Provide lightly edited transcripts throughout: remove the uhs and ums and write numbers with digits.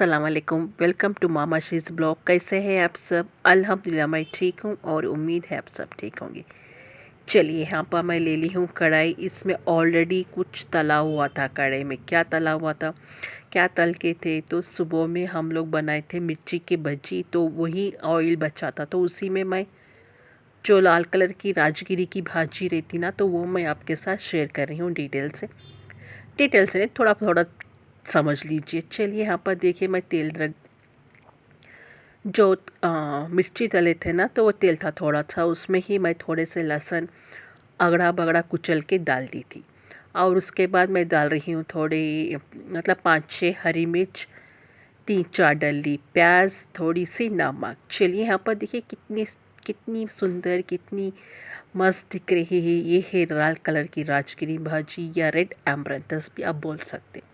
अस्सलाम वालेकुम। Welcome to मामा शीज़ ब्लॉग। कैसे हैं आप सब? अल्हम्दुलिल्लाह मैं ठीक हूँ और उम्मीद है आप सब ठीक होंगे। चलिए यहाँ पर मैं ले ली हूँ कढ़ाई। इसमें ऑलरेडी कुछ तला हुआ था। कढ़ाई में क्या तला हुआ था, क्या तल के थे, तो सुबह में हम लोग बनाए थे मिर्ची के भजी, तो वही ऑयल बचा था, तो उसी में मैं जो लाल कलर की राजगिरी की भाजी रहती ना, तो वो मैं आपके साथ शेयर कर रही हूँ डिटेल से नहीं, थोड़ा थोड़ा समझ लीजिए। चलिए यहाँ पर देखिए मैं तेल रख जो मिर्ची तले थे ना, तो वो तेल था थोड़ा सा, उसमें ही मैं थोड़े से लहसुन अगड़ा बगड़ा कुचल के डाल दी थी। और उसके बाद मैं डाल रही हूँ थोड़ी मतलब 5-6 हरी मिर्च, 3-4 डली प्याज, थोड़ी सी नमक। चलिए यहाँ पर देखिए कितनी कितनी सुंदर, कितनी मस्त दिख रही है। ये है लाल कलर की राजगिरी भाजी या रेड एम्बरेंथस भी आप बोल सकते।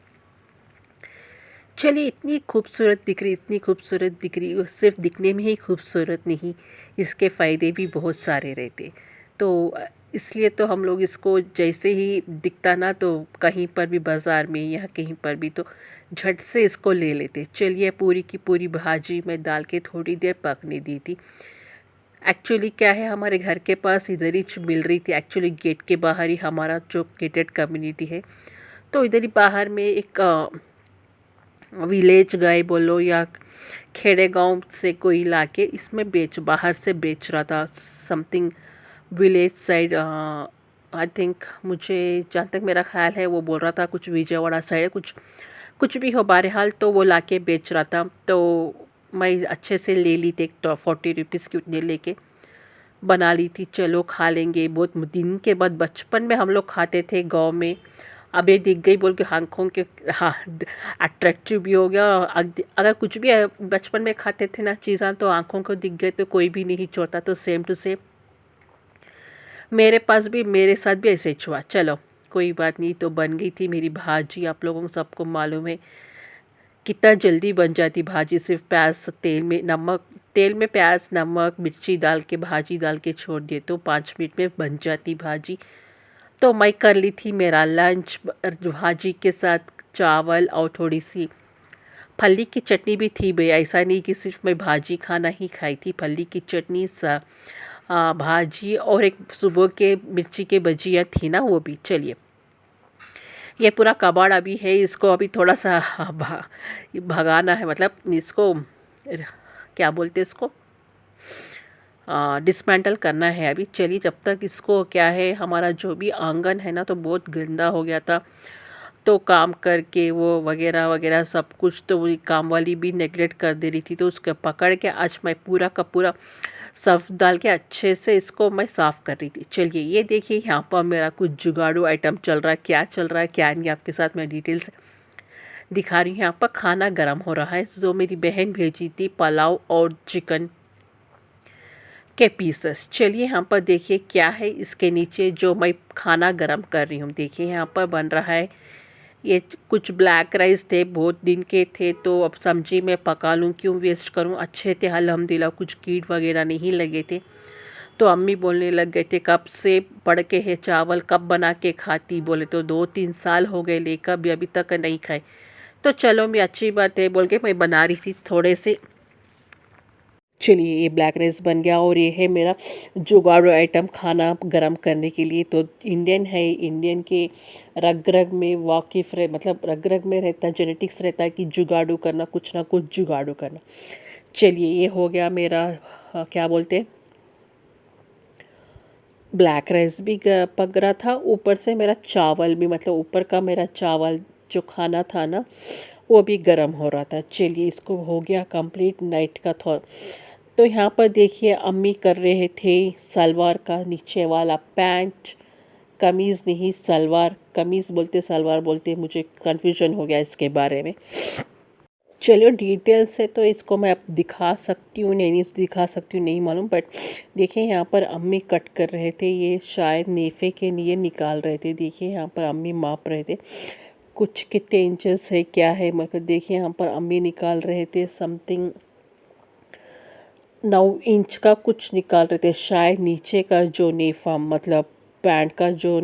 चलिए इतनी खूबसूरत दिख रही, इतनी खूबसूरत दिख रही, सिर्फ दिखने में ही खूबसूरत नहीं, इसके फ़ायदे भी बहुत सारे रहते। तो इसलिए तो हम लोग इसको जैसे ही दिखता ना, तो कहीं पर भी बाज़ार में या कहीं पर भी, तो झट से इसको ले लेते। चलिए पूरी की पूरी भाजी में डाल के थोड़ी देर पकने दी थी। एक्चुअली क्या है, हमारे घर के पास इधर ही मिल रही थी। एक्चुअली गेट के बाहर ही हमारा जो गेटेड कम्युनिटी है, तो इधर ही बाहर में एक विलेज गाय बोलो या खेड़े गांव से कोई लाके इसमें बाहर से बेच रहा था। Something village side, I think, मुझे जहाँ तक मेरा ख्याल है वो बोल रहा था कुछ विजयवाड़ा साइड, कुछ कुछ भी हो, बहरहाल तो वो लाके बेच रहा था। तो मैं अच्छे से ले ली थी, एक तो 40 रुपीज़ की उतने लेके बना ली थी। चलो खा लेंगे, बहुत दिन के बाद। बचपन में हम लोग खाते थे गांव में, अब ये दिख गई बोल के आँखों के, हाँ, अट्रैक्टिव भी हो गया। अगर कुछ भी बचपन में खाते थे ना चीज़ें, तो आँखों को दिख गए तो कोई भी नहीं छोड़ता। तो सेम टू सेम मेरे साथ भी ऐसे ही हुआ। चलो कोई बात नहीं। तो बन गई थी मेरी भाजी। आप लोगों को सबको मालूम है कितना जल्दी बन जाती भाजी, सिर्फ प्याज तेल में प्याज नमक मिर्ची डाल के, भाजी डाल के छोड़ दिए तो 5 मिनट में बन जाती भाजी। तो मैं कर ली थी मेरा लंच भाजी के साथ चावल और थोड़ी सी फली की चटनी भी थी भैया। ऐसा नहीं कि सिर्फ मैं भाजी खाना ही खाई थी, फली की चटनी भाजी और एक सुबह के मिर्ची के भजिया थी ना, वो भी। चलिए ये पूरा कबाड़ अभी है, इसको अभी थोड़ा सा भगाना है, मतलब इसको क्या बोलते हैं, इसको डिसमेंटल करना है अभी। चलिए जब तक इसको क्या है, हमारा जो भी आंगन है ना, तो बहुत गंदा हो गया था, तो काम करके वो वगैरह वगैरह सब कुछ, तो वही काम वाली भी नेगलेक्ट कर दे रही थी। तो उसको पकड़ के आज मैं पूरा का पूरा सर्फ डाल के अच्छे से इसको मैं साफ़ कर रही थी। चलिए ये देखिए यहाँ पर मेरा कुछ जुगाड़ू आइटम चल रहा है। क्या चल रहा है क्या नहीं, आपके साथ मैं डिटेल से दिखा रही हूँ। यहाँ पर खाना गर्म हो रहा है, जो मेरी बहन भेजी थी, पुलाव और चिकन के पीसेस। चलिए यहाँ पर देखिए क्या है इसके नीचे, जो मैं खाना गरम कर रही हूँ। देखिए यहाँ पर बन रहा है, ये कुछ ब्लैक राइस थे, बहुत दिन के थे, तो अब सब्जी में पका लूँ, क्यों वेस्ट करूँ। अच्छे थे अल्हम्दुलिल्लाह, कुछ कीट वगैरह नहीं लगे थे। तो अम्मी बोलने लग गए थे कब से पड़ के है चावल, कब बना के खाती। बोले तो 2-3 साल हो गए लेकर भी अभी तक नहीं खाए। तो चलो मैं अच्छी बात है बोल के मैं बना रही थी थोड़े से। चलिए ये ब्लैक राइस बन गया, और ये है मेरा जुगाड़ू आइटम खाना गरम करने के लिए। तो इंडियन है, इंडियन के रग रग में वाकिफ़ रहे, मतलब रग रग में रहता है, जेनेटिक्स रहता है कि जुगाड़ू करना, कुछ ना कुछ जुगाड़ू करना। चलिए ये हो गया मेरा क्या बोलते हैं, ब्लैक राइस भी पक रहा था, ऊपर से मेरा चावल भी, मतलब ऊपर का मेरा चावल जो खाना था ना, वो भी गर्म हो रहा था। चलिए इसको हो गया कंप्लीट नाइट का थोड़ा। तो यहाँ पर देखिए अम्मी कर रहे थे सलवार का नीचे वाला पैंट, कमीज़ नहीं सलवार, कमीज़ बोलते सलवार बोलते, मुझे कन्फ्यूजन हो गया इसके बारे में। चलिए डिटेल से तो इसको मैं अब दिखा सकती हूँ, नहीं दिखा सकती हूँ नहीं मालूम, बट देखिए यहाँ पर अम्मी कट कर रहे थे, ये शायद नेफे के लिए निकाल रहे थे। देखिए यहाँ पर अम्मी माप रहे थे कुछ कितने इंचेस है क्या है, मतलब देखिए यहाँ पर अम्मी निकाल रहे थे समथिंग 9 इंच का कुछ निकाल रहे थे शायद। नीचे का जो नेफा, मतलब पैंट का जो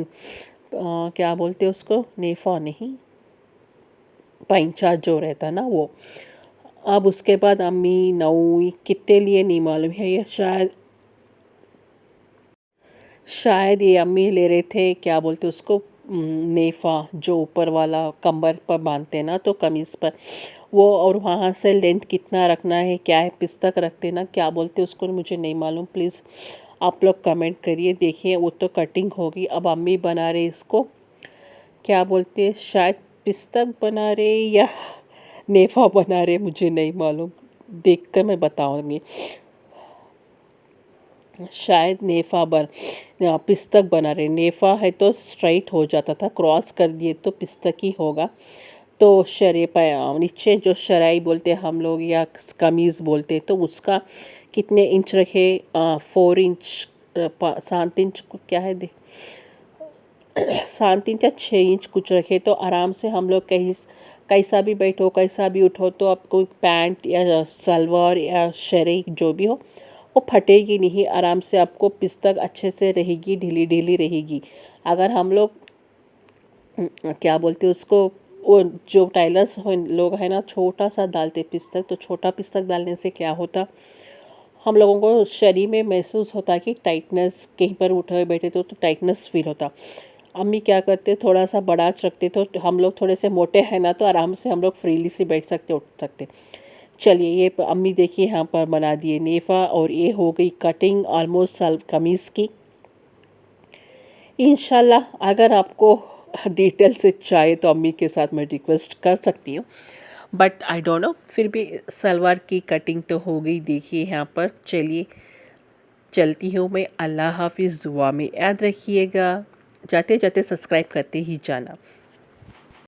क्या बोलते हैं उसको, नेफा नहीं, पैंचा जो रहता ना वो, अब उसके बाद अम्मी नौवीं कितने लिए नहीं मालूम है, ये शायद ये अम्मी ले रहे थे, क्या बोलते उसको, नेफा, जो ऊपर वाला कमर पर बांधते हैं ना तो कमीज़ पर वो, और वहाँ से लेंथ कितना रखना है, क्या है, पिस्तक रखते ना, क्या बोलते उसको, मुझे नहीं मालूम। प्लीज़ आप लोग कमेंट करिए। देखिए वो तो कटिंग होगी, अब अम्मी बना रहे इसको, क्या बोलते हैं, शायद पिस्तक बना रहे या नेफा बना रहे, मुझे नहीं मालूम, देख कर मैं बताऊँगी। शायद पिस्तक बना रहे, नेफा है तो स्ट्राइट हो जाता था, क्रॉस कर दिए तो पिस्तक ही होगा। तो नीचे जो शराई बोलते हैं हम लोग या कमीज़ बोलते हैं, तो उसका कितने इंच रखे, 4 इंच, 7 इंच क्या है, 7 इंच या 6 इंच कुछ रखे, तो आराम से हम लोग कहीं कैसा भी बैठो, कैसा भी उठो, तो आपको पैंट या सलवार या शरीक जो भी हो वो फटेगी नहीं, आराम से आपको पिस्तक अच्छे से रहेगी, ढीली ढीली रहेगी। अगर हम लोग क्या बोलते हैं उसको, वो जो टाइलर्स लोग हैं ना, छोटा सा डालते पिस्तक, तो छोटा पिस्तक डालने से क्या होता, हम लोगों को शरीर में महसूस होता कि टाइटनेस, कहीं पर उठे बैठे तो टाइटनेस फील होता। अम्मी क्या करते, थोड़ा सा बड़ा रखते, तो हम लोग थोड़े से मोटे हैं ना, तो आराम से हम लोग फ्रीली से बैठ सकते, उठ सकते। चलिए ये अम्मी देखिए यहाँ पर बना दिए नेफा, और ये हो गई कटिंग ऑलमोस्ट कमीज़ की। इंशाल्लाह अगर आपको डिटेल से चाहिए तो अम्मी के साथ मैं रिक्वेस्ट कर सकती हूँ, बट आई डोंट नो, फिर भी सलवार की कटिंग तो हो गई। देखिए यहाँ पर, चलिए चलती हूँ मैं, अल्लाह हाफिज़, दुआ में याद रखिएगा, जाते जाते सब्सक्राइब करते ही जाना।